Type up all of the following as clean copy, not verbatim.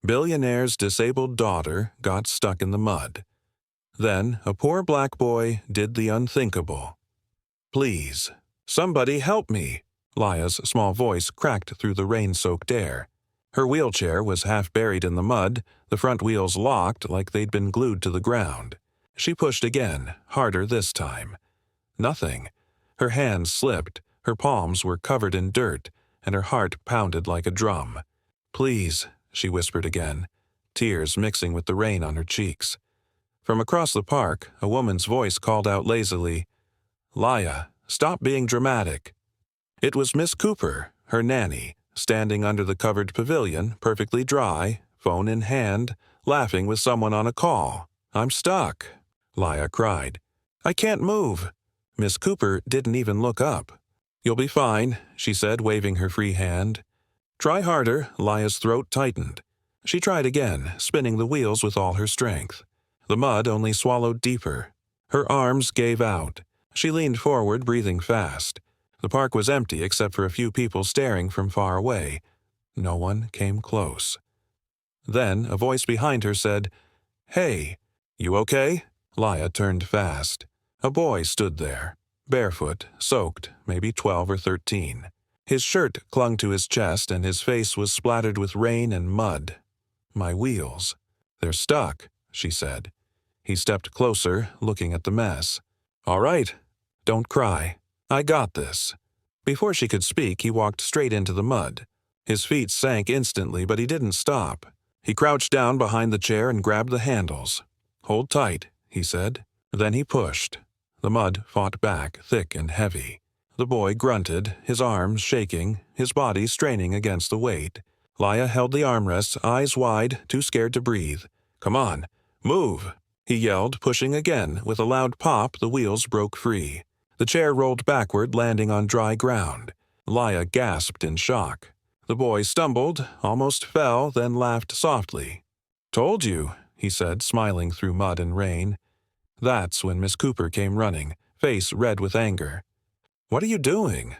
Billionaire's disabled daughter got stuck in the mud. Then a poor black boy did the unthinkable. "Please, somebody help me!" Laya's small voice cracked through the rain-soaked air. Her wheelchair was half buried in the mud, the front wheels locked like they'd been glued to the ground. She pushed again, harder this time. Nothing. Her hands slipped, her palms were covered in dirt, and her heart pounded like a drum. "Please," she whispered again, tears mixing with the rain on her cheeks. From across the park, a woman's voice called out lazily, "Laya, stop being dramatic." It was Miss Cooper, her nanny, standing under the covered pavilion, perfectly dry, phone in hand, laughing with someone on a call. "I'm stuck," Laya cried. "I can't move." Miss Cooper didn't even look up. "You'll be fine," she said, waving her free hand. "Try harder." Laya's throat tightened. She tried again, spinning the wheels with all her strength. The mud only swallowed deeper. Her arms gave out. She leaned forward, breathing fast. The park was empty except for a few people staring from far away. No one came close. Then a voice behind her said, "Hey, you okay?" Laya turned fast. A boy stood there, barefoot, soaked, maybe 12 or 13. His shirt clung to his chest and his face was splattered with rain and mud. "My wheels. They're stuck," she said. He stepped closer, looking at the mess. "All right, don't cry. I got this." Before she could speak, he walked straight into the mud. His feet sank instantly, but he didn't stop. He crouched down behind the chair and grabbed the handles. "Hold tight," he said. Then he pushed. The mud fought back, thick and heavy. The boy grunted, his arms shaking, his body straining against the weight. Laya held the armrests, eyes wide, too scared to breathe. "Come on, move!" he yelled, pushing again. With a loud pop, the wheels broke free. The chair rolled backward, landing on dry ground. Laya gasped in shock. The boy stumbled, almost fell, then laughed softly. "Told you," he said, smiling through mud and rain. That's when Miss Cooper came running, face red with anger. "What are you doing?"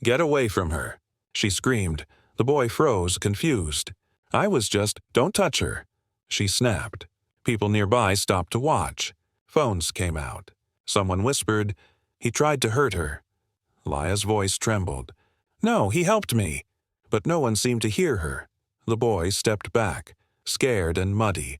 "Get away from her," she screamed. The boy froze, confused. "Don't touch her," she snapped. People nearby stopped to watch. Phones came out. Someone whispered, "He tried to hurt her." Laya's voice trembled. "No, he helped me." But no one seemed to hear her. The boy stepped back, scared and muddy.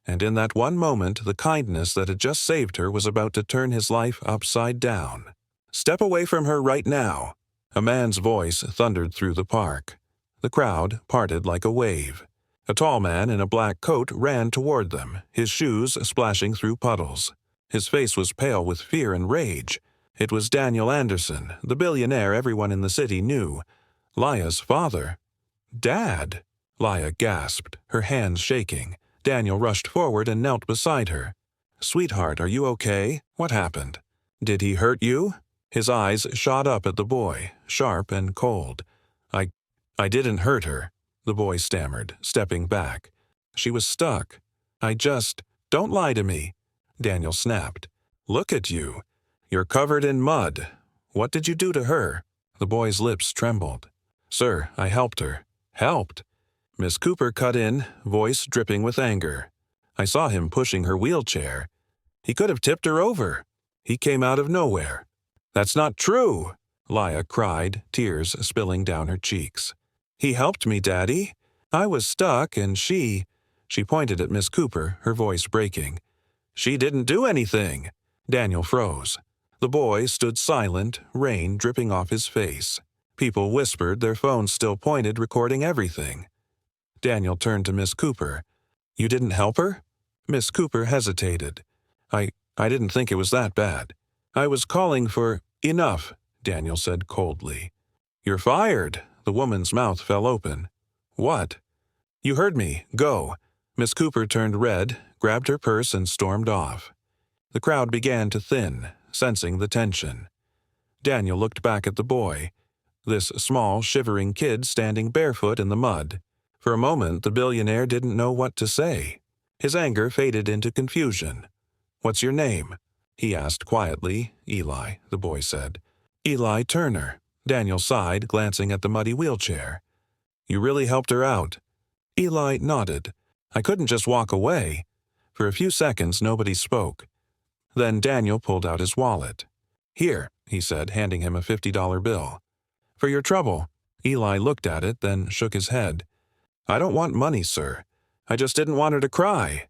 And in that one moment, the kindness that had just saved her was about to turn his life upside down. "Step away from her right now." A man's voice thundered through the park. The crowd parted like a wave. A tall man in a black coat ran toward them, his shoes splashing through puddles. His face was pale with fear and rage. It was Daniel Anderson, the billionaire everyone in the city knew. Laya's father. "Dad!" Laya gasped, her hands shaking. Daniel rushed forward and knelt beside her. "Sweetheart, are you okay? What happened? Did he hurt you?" His eyes shot up at the boy, sharp and cold. I didn't hurt her," the boy stammered, stepping back. "She was stuck. Don't lie to me," Daniel snapped. "Look at you. You're covered in mud. What did you do to her?" The boy's lips trembled. "Sir, I helped her." "Helped?" Miss Cooper cut in, voice dripping with anger. "I saw him pushing her wheelchair. He could have tipped her over. He came out of nowhere." "That's not true!" Laya cried, tears spilling down her cheeks. "He helped me, Daddy. I was stuck and she pointed at Miss Cooper, her voice breaking. "She didn't do anything." Daniel froze. The boy stood silent, rain dripping off his face. People whispered, their phones still pointed, recording everything. Daniel turned to Miss Cooper. "You didn't help her?" Miss Cooper hesitated. I didn't think it was that bad. I was calling for—" "Enough," Daniel said coldly. "You're fired." The woman's mouth fell open. "What?" "You heard me. Go." Miss Cooper turned red, grabbed her purse and stormed off. The crowd began to thin, sensing the tension. Daniel looked back at the boy, this small, shivering kid standing barefoot in the mud. For a moment, the billionaire didn't know what to say. His anger faded into confusion. "What's your name?" he asked quietly. "Eli," the boy said. "Eli Turner." Daniel sighed, glancing at the muddy wheelchair. "You really helped her out." Eli nodded. I couldn't just walk away. For a few seconds, nobody spoke. Then Daniel pulled out his wallet. Here, he said, handing him a $50 bill. For your trouble. Eli looked at it, then shook his head. I don't want money, sir. I just didn't want her to cry.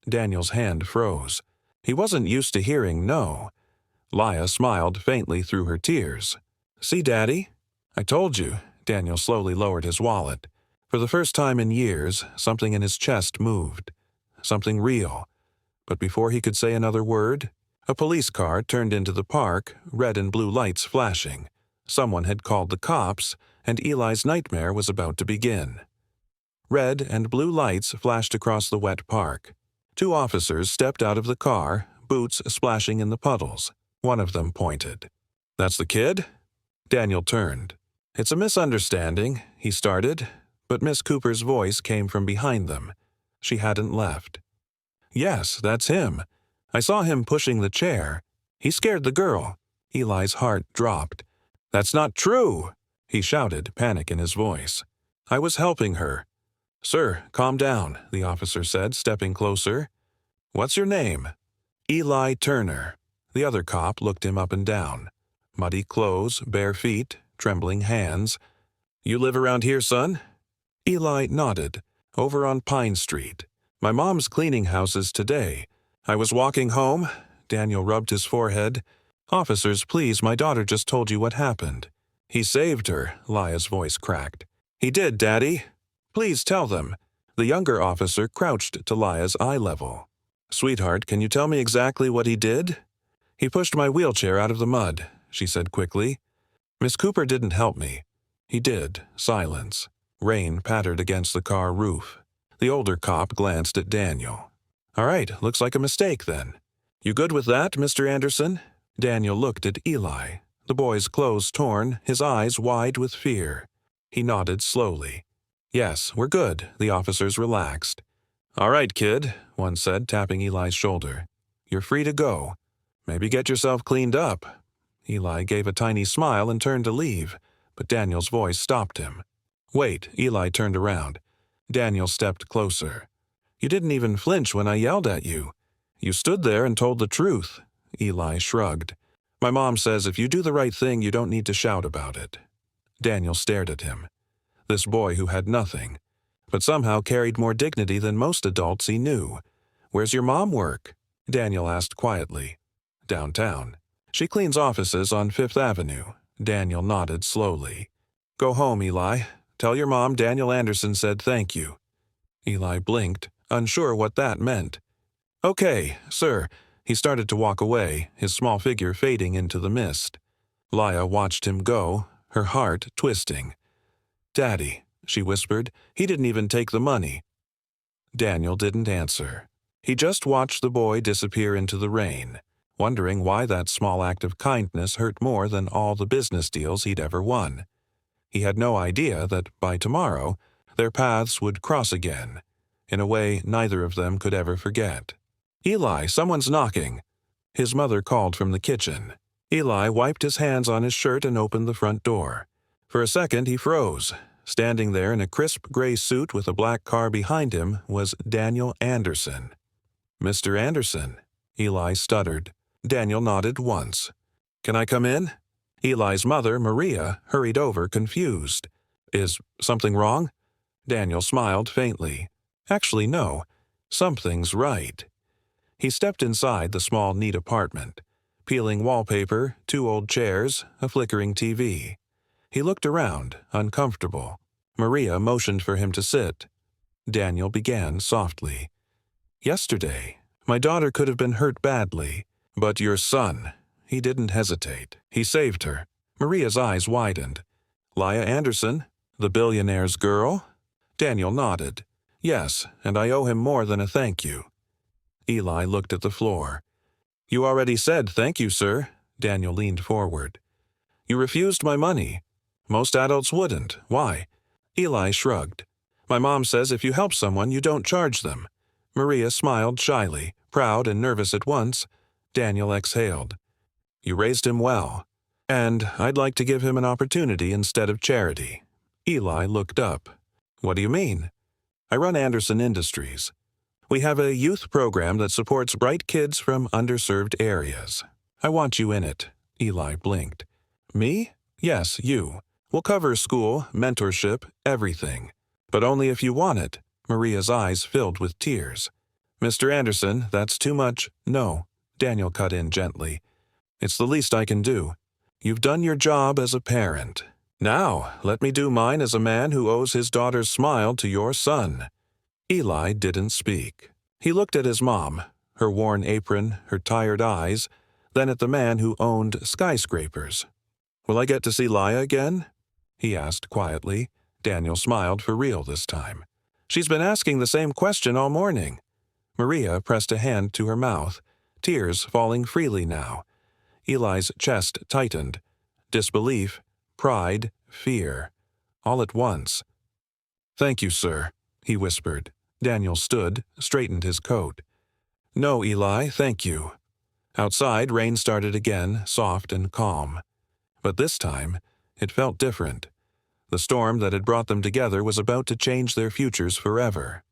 Daniel's hand froze. He wasn't used to hearing no. Leah smiled faintly through her tears. See, Daddy? I told you. Daniel slowly lowered his wallet. For the first time in years, something in his chest moved. Something real. But before he could say another word, a police car turned into the park, red and blue lights flashing. Someone had called the cops, and Eli's nightmare was about to begin. Red and blue lights flashed across the wet park. 2 officers stepped out of the car, boots splashing in the puddles. One of them pointed. That's the kid? Daniel turned. It's a misunderstanding, he started, but Miss Cooper's voice came from behind them. She hadn't left. Yes, that's him. I saw him pushing the chair. He scared the girl. Eli's heart dropped. That's not true, he shouted, panic in his voice. I was helping her. Sir, calm down, the officer said, stepping closer. What's your name? Eli Turner. The other cop looked him up and down. Muddy clothes, bare feet, trembling hands. You live around here, son? Eli nodded. Over on Pine Street. My mom's cleaning houses today. I was walking home. Daniel rubbed his forehead. Officers, please, my daughter just told you what happened. He saved her, Leah's voice cracked. He did, Daddy. Please tell them. The younger officer crouched to Leah's eye level. Sweetheart, can you tell me exactly what he did? He pushed my wheelchair out of the mud, she said quickly. Miss Cooper didn't help me. He did. Silence. Rain pattered against the car roof. The older cop glanced at Daniel. All right, looks like a mistake then. You good with that, Mr. Anderson? Daniel looked at Eli. The boy's clothes torn, his eyes wide with fear. He nodded slowly. Yes, we're good, the officers relaxed. All right, kid, one said, tapping Eli's shoulder. You're free to go. Maybe get yourself cleaned up. Eli gave a tiny smile and turned to leave, but Daniel's voice stopped him. Wait, Eli turned around. Daniel stepped closer. You didn't even flinch when I yelled at you. You stood there and told the truth. Eli shrugged. My mom says if you do the right thing, you don't need to shout about it. Daniel stared at him. This boy who had nothing, but somehow carried more dignity than most adults he knew. Where's your mom work? Daniel asked quietly. Downtown. She cleans offices on 5th Avenue. Daniel nodded slowly. Go home, Eli. Tell your mom Daniel Anderson said thank you. Eli blinked, unsure what that meant. Okay, sir. He started to walk away, his small figure fading into the mist. Leah watched him go, her heart twisting. Daddy, she whispered, he didn't even take the money. Daniel didn't answer. He just watched the boy disappear into the rain, wondering why that small act of kindness hurt more than all the business deals he'd ever won. He had no idea that by tomorrow, their paths would cross again, in a way neither of them could ever forget. Eli, someone's knocking. His mother called from the kitchen. Eli wiped his hands on his shirt and opened the front door. For a second he froze. Standing there in a crisp gray suit with a black car behind him was Daniel Anderson. Mr. Anderson, Eli stuttered. Daniel nodded once. Can I come in? Eli's mother, Maria, hurried over, confused. Is something wrong? Daniel smiled faintly. Actually, no. Something's right. He stepped inside the small, neat apartment. Peeling wallpaper, 2 old chairs, a flickering TV. He looked around, uncomfortable. Maria motioned for him to sit. Daniel began softly. Yesterday, my daughter could have been hurt badly, but your son, he didn't hesitate. He saved her. Maria's eyes widened. Leah Anderson, the billionaire's girl? Daniel nodded. Yes, and I owe him more than a thank you. Eli looked at the floor. You already said thank you, sir. Daniel leaned forward. You refused my money. Most adults wouldn't. Why? Eli shrugged. My mom says if you help someone, you don't charge them. Maria smiled shyly, proud and nervous at once. Daniel exhaled. You raised him well. And I'd like to give him an opportunity instead of charity. Eli looked up. What do you mean? I run Anderson Industries. We have a youth program that supports bright kids from underserved areas. I want you in it." Eli blinked. "Me? Yes, you. We'll cover school, mentorship, everything. But only if you want it." Maria's eyes filled with tears. "Mr. Anderson, that's too much." "No," Daniel cut in gently. "It's the least I can do. You've done your job as a parent. Now, let me do mine as a man who owes his daughter's smile to your son." Eli didn't speak. He looked at his mom, her worn apron, her tired eyes, then at the man who owned skyscrapers. "Will I get to see Laya again?" he asked quietly. Daniel smiled for real this time. "She's been asking the same question all morning." Maria pressed a hand to her mouth, tears falling freely now. Eli's chest tightened. Disbelief, pride, fear, all at once. "Thank you, sir," he whispered. Daniel stood, straightened his coat. "No, Eli, thank you." Outside, rain started again, soft and calm. But this time, it felt different. The storm that had brought them together was about to change their futures forever.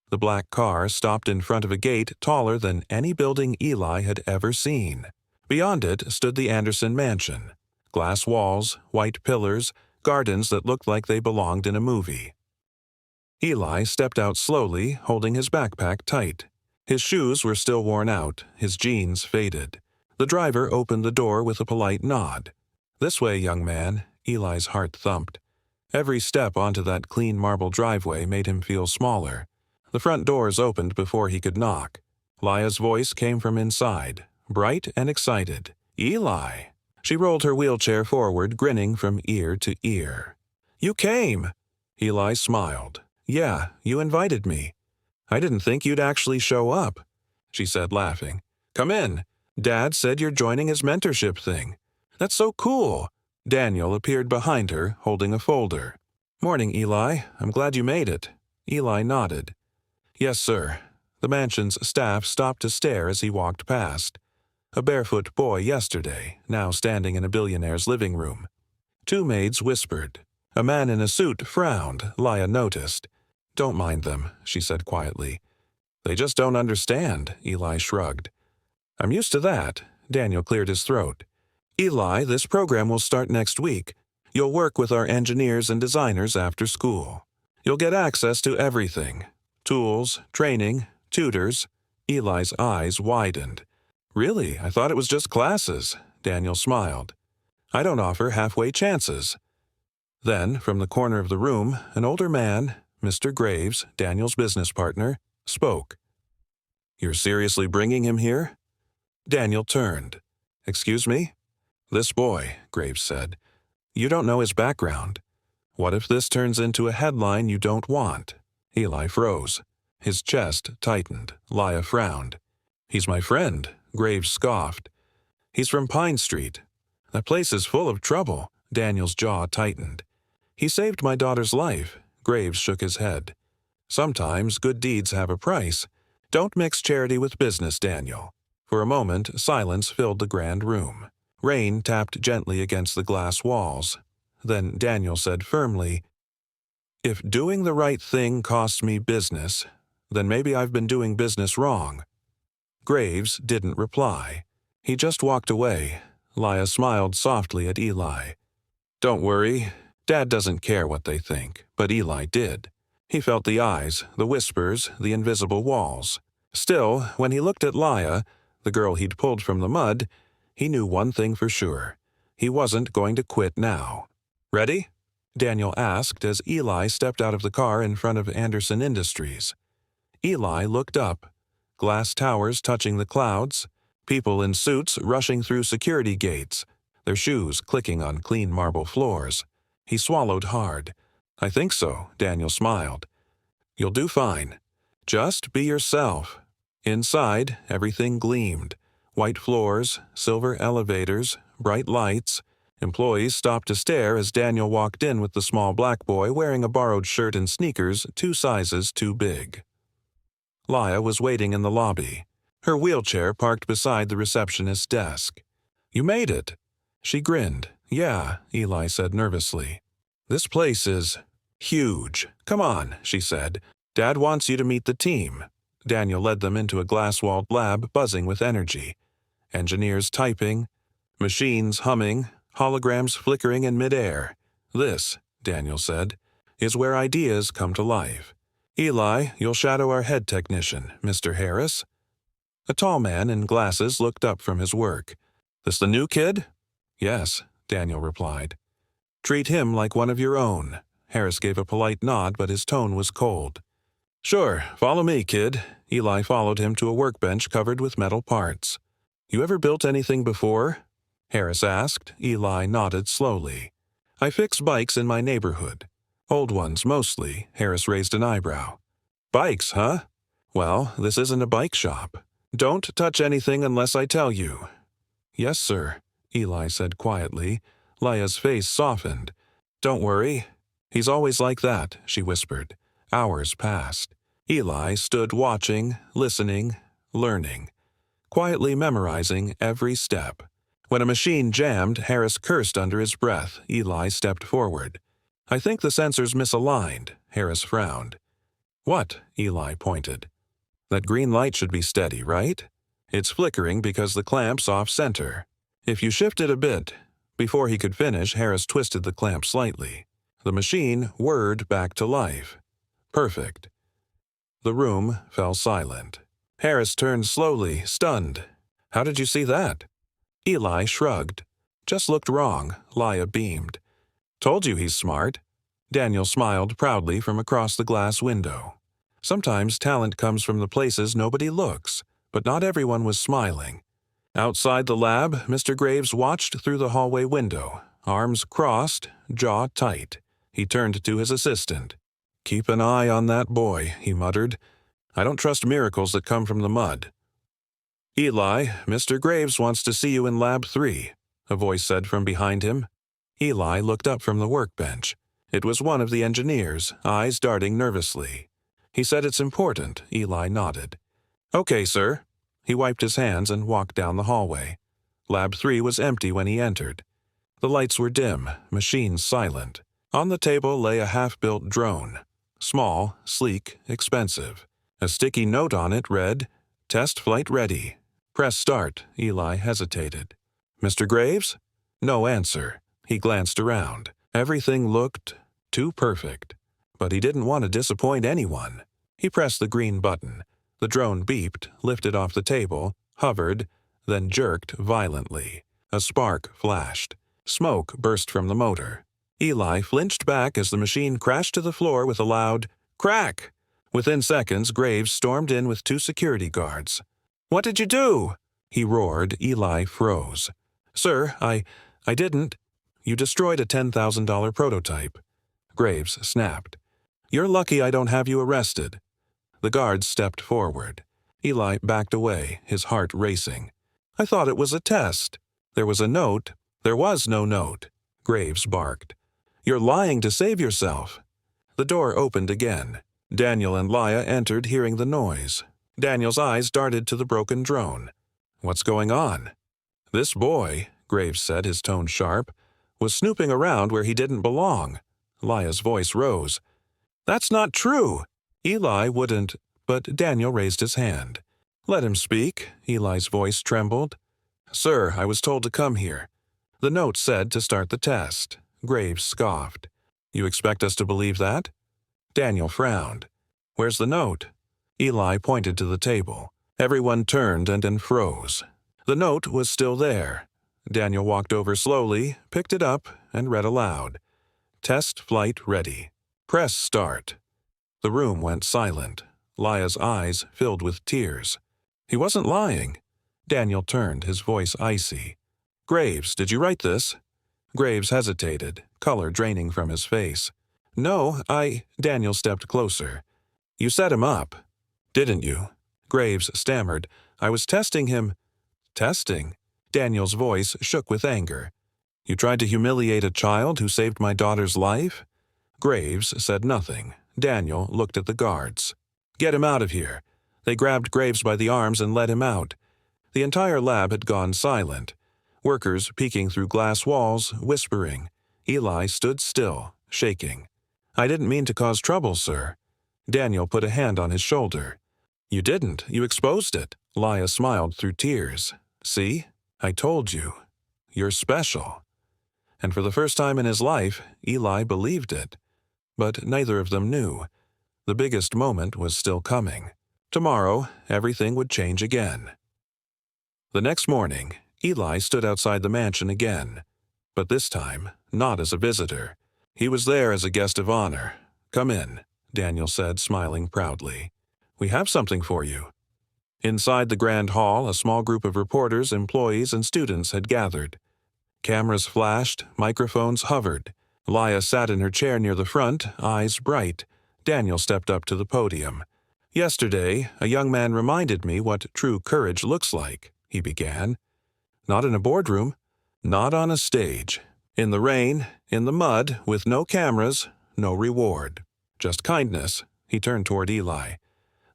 The black car stopped in front of a gate taller than any building Eli had ever seen. Beyond it stood the Anderson mansion. Glass walls, white pillars, gardens that looked like they belonged in a movie. Eli stepped out slowly, holding his backpack tight. His shoes were still worn out, his jeans faded. The driver opened the door with a polite nod. "This way, young man," Eli's heart thumped. Every step onto that clean marble driveway made him feel smaller. The front doors opened before he could knock. Laya's voice came from inside, bright and excited. "Eli!" She rolled her wheelchair forward, grinning from ear to ear. "You came!" Eli smiled. "Yeah, you invited me. I didn't think you'd actually show up," she said, laughing. "Come in. Dad said you're joining his mentorship thing. That's so cool." Daniel appeared behind her, holding a folder. "Morning, Eli. I'm glad you made it." Eli nodded. "Yes, sir." The mansion's staff stopped to stare as he walked past. A barefoot boy yesterday, now standing in a billionaire's living room. Two maids whispered. A man in a suit frowned, Laya noticed. "Don't mind them," she said quietly. "They just don't understand," Eli shrugged. "I'm used to that." Daniel cleared his throat. "Eli, this program will start next week. You'll work with our engineers and designers after school. You'll get access to everything. Tools, training, tutors." Eli's eyes widened. "Really? I thought it was just classes." Daniel smiled. "I don't offer halfway chances." Then, from the corner of the room, an older man, Mr. Graves, Daniel's business partner, spoke. "You're seriously bringing him here?" Daniel turned. "Excuse me?" "This boy," Graves said. "You don't know his background. What if this turns into a headline you don't want?" Eli froze. His chest tightened. Laya frowned. "He's my friend," Graves scoffed. "He's from Pine Street. That place is full of trouble." Daniel's jaw tightened. "He saved my daughter's life." Graves shook his head. "Sometimes good deeds have a price. Don't mix charity with business, Daniel." For a moment, silence filled the grand room. Rain tapped gently against the glass walls. Then Daniel said firmly, "If doing the right thing costs me business, then maybe I've been doing business wrong." Graves didn't reply. He just walked away. Laya smiled softly at Eli. "Don't worry. Dad doesn't care what they think, but Eli did. He felt the eyes, the whispers, the invisible walls. Still, when he looked at Laya, the girl he'd pulled from the mud, he knew one thing for sure. He wasn't going to quit now. "Ready?" Daniel asked as Eli stepped out of the car in front of Anderson Industries. Eli looked up. Glass towers touching the clouds, people in suits rushing through security gates, their shoes clicking on clean marble floors. He swallowed hard. "I think so," Daniel smiled. "You'll do fine. Just be yourself." Inside, everything gleamed. White floors, silver elevators, bright lights. Employees stopped to stare as Daniel walked in with the small black boy wearing a borrowed shirt and sneakers 2 sizes too big. Laya was waiting in the lobby, her wheelchair parked beside the receptionist's desk. "You made it." She grinned. "Yeah," Eli said nervously. "This place is huge. Come on," she said. Dad wants you to meet the team. Daniel led them into a glass-walled lab buzzing with energy. Engineers typing, machines humming, holograms flickering in midair. This, Daniel said, is where ideas come to life. Eli, you'll shadow our head technician, Mr. Harris. A tall man in glasses looked up from his work. This the new kid? Yes, Daniel replied. Treat him like one of your own. Harris gave a polite nod, but his tone was cold. Sure, follow me, kid. Eli followed him to a workbench covered with metal parts. You ever built anything before? Harris asked. Eli nodded slowly. I fix bikes in my neighborhood. Old ones, mostly. Harris raised an eyebrow. Bikes, huh? Well, this isn't a bike shop. Don't touch anything unless I tell you. Yes, sir, Eli said quietly. Laya's face softened. Don't worry. He's always like that, she whispered. Hours passed. Eli stood watching, listening, learning, quietly memorizing every step. When a machine jammed, Harris cursed under his breath. Eli stepped forward. I think the sensor's misaligned, Harris frowned. What? Eli pointed. That green light should be steady, right? It's flickering because the clamp's off-center. If you shift it a bit. Before he could finish, Harris twisted the clamp slightly. The machine whirred back to life. Perfect. The room fell silent. Harris turned slowly, stunned. How did you see that? Eli shrugged. Just looked wrong, Laya beamed. Told you he's smart. Daniel smiled proudly from across the glass window. Sometimes talent comes from the places nobody looks, but not everyone was smiling. Outside the lab, Mr. Graves watched through the hallway window, arms crossed, jaw tight. He turned to his assistant. Keep an eye on that boy, he muttered. I don't trust miracles that come from the mud. Eli, Mr. Graves wants to see you in Lab 3, a voice said from behind him. Eli looked up from the workbench. It was one of the engineers, eyes darting nervously. He said it's important, Eli nodded. Okay, sir. He wiped his hands and walked down the hallway. Lab 3 was empty when he entered. The lights were dim, machines silent. On the table lay a half-built drone. Small, sleek, expensive. A sticky note on it read, Test flight ready. Press start. Eli hesitated. Mr. Graves? No answer. He glanced around. Everything looked too perfect. But he didn't want to disappoint anyone. He pressed the green button. The drone beeped, lifted off the table, hovered, then jerked violently. A spark flashed. Smoke burst from the motor. Eli flinched back as the machine crashed to the floor with a loud crack. Within seconds, Graves stormed in with 2 security guards. What did you do? He roared. Eli froze. Sir, I didn't. You destroyed a $10,000 prototype. Graves snapped. You're lucky I don't have you arrested. The guards stepped forward. Eli backed away, his heart racing. I thought it was a test. There was a note. There was no note. Graves barked. You're lying to save yourself. The door opened again. Daniel and Laya entered, hearing the noise. Daniel's eyes darted to the broken drone. What's going on? This boy, Graves said, his tone sharp, was snooping around where he didn't belong. Laya's voice rose. That's not true. Eli wouldn't, but Daniel raised his hand. Let him speak. Eli's voice trembled. Sir, I was told to come here. The note said to start the test. Graves scoffed. You expect us to believe that? Daniel frowned. Where's the note? Eli pointed to the table. Everyone turned and then froze. The note was still there. Daniel walked over slowly, picked it up, and read aloud. Test flight ready. Press start. The room went silent. Laya's eyes filled with tears. He wasn't lying. Daniel turned, his voice icy. Graves, did you write this? Graves hesitated, color draining from his face. No, Daniel stepped closer. You set him up. Didn't you? Graves stammered. I was testing him. Testing? Daniel's voice shook with anger. You tried to humiliate a child who saved my daughter's life? Graves said nothing. Daniel looked at the guards. Get him out of here. They grabbed Graves by the arms and led him out. The entire lab had gone silent. Workers peeking through glass walls, whispering. Eli stood still, shaking. I didn't mean to cause trouble, sir. Daniel put a hand on his shoulder. You didn't. You exposed it. Leah smiled through tears. See? I told you. You're special. And for the first time in his life, Eli believed it. But neither of them knew. The biggest moment was still coming. Tomorrow, everything would change again. The next morning, Eli stood outside the mansion again. But this time, not as a visitor. He was there as a guest of honor. Come in, Daniel said, smiling proudly. We have something for you. Inside the grand hall, a small group of reporters, employees, and students had gathered. Cameras flashed, microphones hovered. Leah sat in her chair near the front, eyes bright. Daniel stepped up to the podium. Yesterday, a young man reminded me what true courage looks like, he began. Not in a boardroom, not on a stage. In the rain, in the mud, with no cameras, no reward. Just kindness. He turned toward Eli.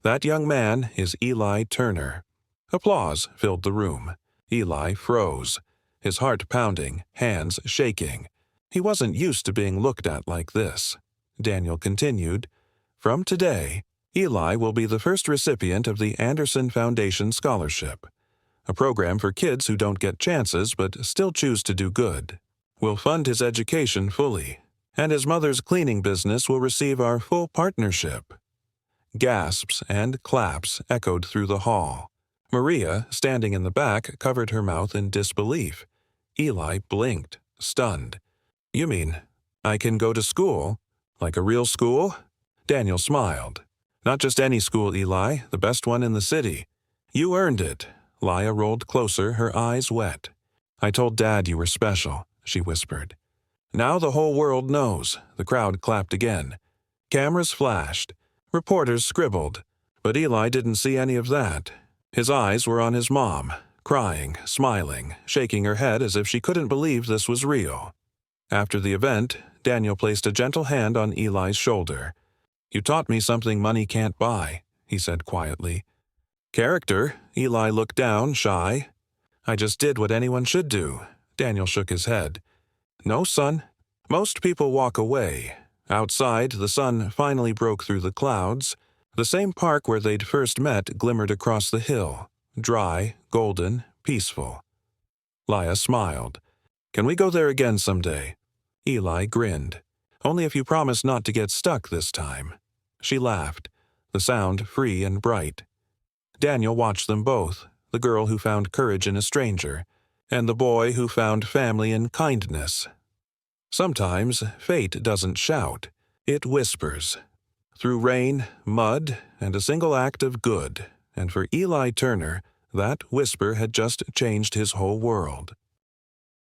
That young man is Eli Turner. Applause filled the room. Eli froze, his heart pounding, hands shaking. He wasn't used to being looked at like this. Daniel continued, From today, Eli will be the first recipient of the Anderson Foundation Scholarship, a program for kids who don't get chances but still choose to do good. We'll fund his education fully, and his mother's cleaning business will receive our full partnership. Gasps and claps echoed through the hall. Maria, standing in the back, covered her mouth in disbelief. Eli blinked, stunned. You mean, I can go to school? Like a real school? Daniel smiled. Not just any school, Eli, the best one in the city. You earned it. Leah rolled closer, her eyes wet. I told Dad you were special, she whispered. Now the whole world knows. The crowd clapped again. Cameras flashed. Reporters scribbled. But Eli didn't see any of that. His eyes were on his mom, crying, smiling, shaking her head as if she couldn't believe this was real. After the event, Daniel placed a gentle hand on Eli's shoulder. You taught me something money can't buy, he said quietly. Character, Eli looked down, shy. I just did what anyone should do. Daniel shook his head. No, son. Most people walk away. Outside, the sun finally broke through the clouds. The same park where they'd first met glimmered across the hill, dry, golden, peaceful. Leah smiled. Can we go there again someday? Eli grinned. Only if you promise not to get stuck this time. She laughed, the sound free and bright. Daniel watched them both, the girl who found courage in a stranger, and the boy who found family in kindness. Sometimes fate doesn't shout, it whispers. Through rain, mud, and a single act of good, and for Eli Turner, that whisper had just changed his whole world.